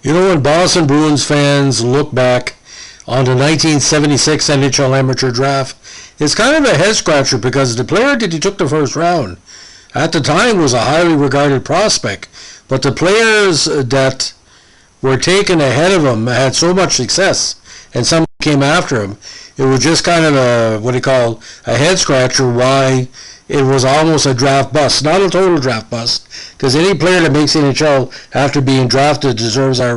You know, when Boston Bruins fans look back on the 1976 NHL amateur draft, it's kind of a head scratcher because the player that he took the first round at the time was a highly regarded prospect, but the players that were taken ahead of him had so much success, and some came after him. It was just kind of a head scratcher why it was almost a draft bust. Not a total draft bust, because any player that makes the NHL after being drafted deserves our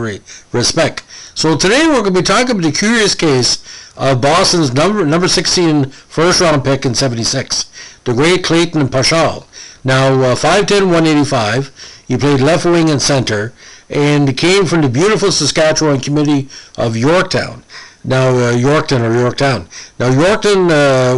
respect. So today we're going to be talking about the curious case of Boston's number 16 first round pick in 76, the great Clayton Pachal. Now 5'10", 185, he played left wing and center, and came from the beautiful Saskatchewan community of Yorktown. Now Yorktown. Now Yorktown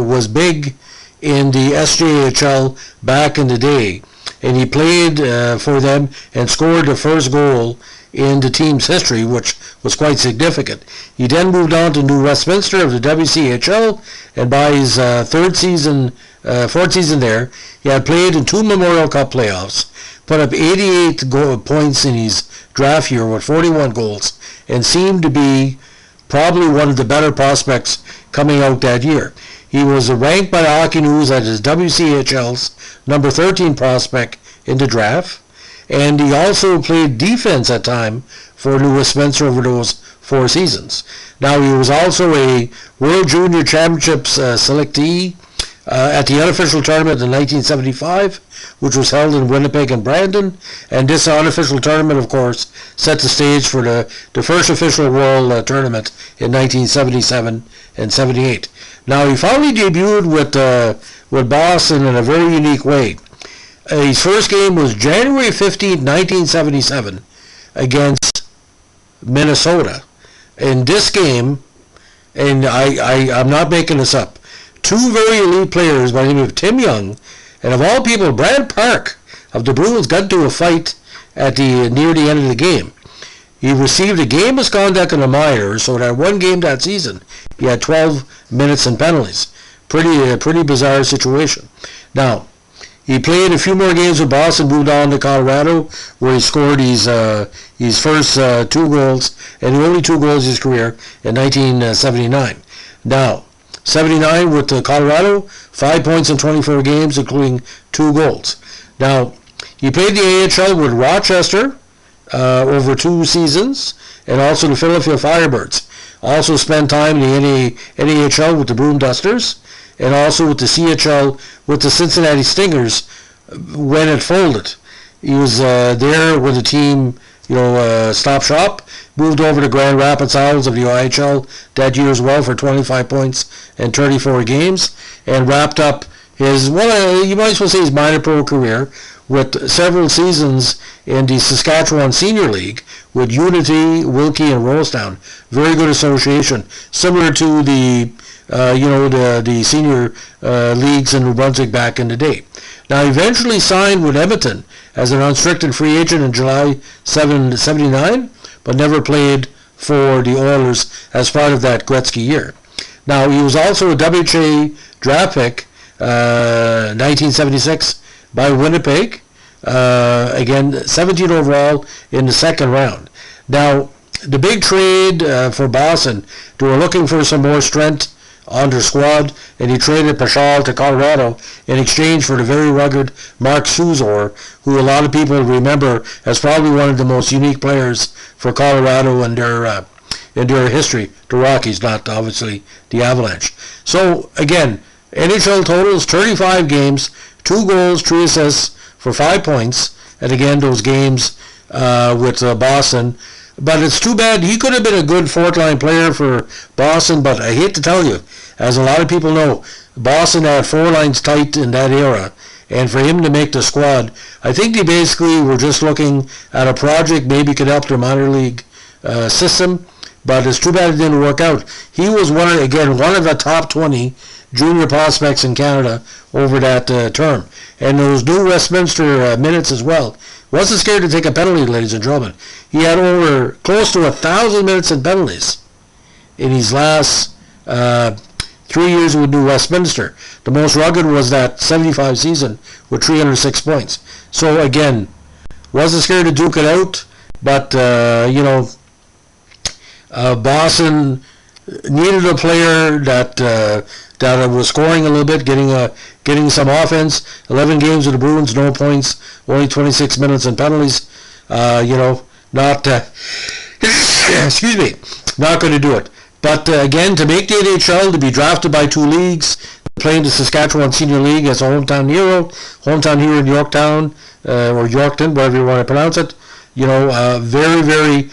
was big in the SJHL back in the day, and he played for them and scored the first goal in the team's history, which was quite significant. He then moved on to New Westminster of the WCHL, and by his fourth season there, he had played in 2 Memorial Cup playoffs, put up 88 points in his draft year with 41 goals, and seemed to be probably one of the better prospects coming out that year. He was ranked by Hockey News as his WCHL's number 13 prospect in the draft, and he also played defense at time for New Westminster over those 4 seasons. Now he was also a World Junior Championships selectee at the unofficial tournament in 1975, which was held in Winnipeg and Brandon, and this unofficial tournament, of course, set the stage for the first official World Tournament in 1977 and 78. Now he finally debuted with Boston in a very unique way. His first game was January 15, 1977, against Minnesota. In this game, and I'm not making this up, 2 very elite players by the name of Tim Young and, of all people, Brad Park of the Bruins got into a fight at near the end of the game. He received a game misconduct and a minor, so that one game that season, he had 12 minutes and penalties. Pretty bizarre situation. Now, he played a few more games with Boston, moved on to Colorado, where he scored his first 2 goals, and the only 2 goals of his career in 1979. Now, 79 with Colorado, 5 points in 24 games, including 2 goals. Now, he played the AHL with Rochester over 2 seasons, and also the Philadelphia Firebirds. Also spent time in the NAHL with the Broome Dusters, and also with the CHL with the Cincinnati Stingers when it folded. He was there when the team, stopped shop, moved over to Grand Rapids Owls of the OHL that year as well for 25 points and 34 games, and wrapped up his, you might as well say his minor pro career with several seasons in the Saskatchewan Senior League with Unity, Wilkie, and Rosedown. Very good association, similar to the senior leagues in New Brunswick back in the day. Now, he eventually signed with Edmonton as an unrestricted free agent in July 79, but never played for the Oilers as part of that Gretzky year. Now, he was also a WHA draft pick, 1976, by Winnipeg. Again, 17 overall in the second round. Now, the big trade for Boston, they were looking for some more strength on their squad, and he traded Pachal to Colorado in exchange for the very rugged Mark Suzor, who a lot of people remember as probably one of the most unique players for Colorado in their history. The Rockies, not obviously the Avalanche. So again, NHL totals 35 games, 2 goals, 3 assists for 5 points, and again those games with Boston. But it's too bad. He could have been a good 4th-line player for Boston, but I hate to tell you, as a lot of people know, Boston had 4 lines tight in that era, and for him to make the squad, I think they basically were just looking at a project maybe could help their minor league system, but it's too bad it didn't work out. He was one of the top 20 junior prospects in Canada over that term, and those New Westminster minutes as well. Wasn't scared to take a penalty, ladies and gentlemen. He had over close to 1,000 minutes in penalties in his last 3 years with New Westminster. The most rugged was that 75 season with 306 points. So again, wasn't scared to duke it out, but Boston needed a player that was scoring a little bit, getting some offense. 11 games with the Bruins, no points, only 26 minutes and penalties. Not excuse me, not going to do it. But again, to make the NHL, to be drafted by two leagues, playing the Saskatchewan Senior League as a hometown hero in Yorktown or Yorkton, whatever you want to pronounce it. Very, very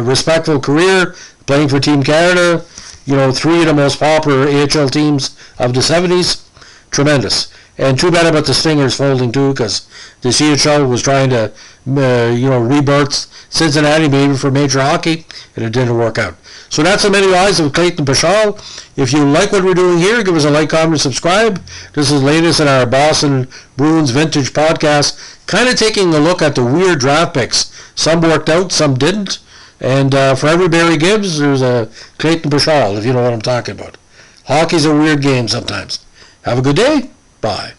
respectful career, playing for Team Canada. Three of the most popular AHL teams of the 70s. Tremendous. And too bad about the Stingers folding too, because the CHL was trying to, rebirth Cincinnati maybe for major hockey, and it didn't work out. So that's the many lives of Clayton Pachal. If you like what we're doing here, give us a like, comment, and subscribe. This is the latest in our Boston Bruins Vintage podcast, kind of taking a look at the weird draft picks. Some worked out, some didn't. And for every Barry Gibbs, there's a Clayton Pachal, if you know what I'm talking about. Hockey's a weird game sometimes. Have a good day. Bye.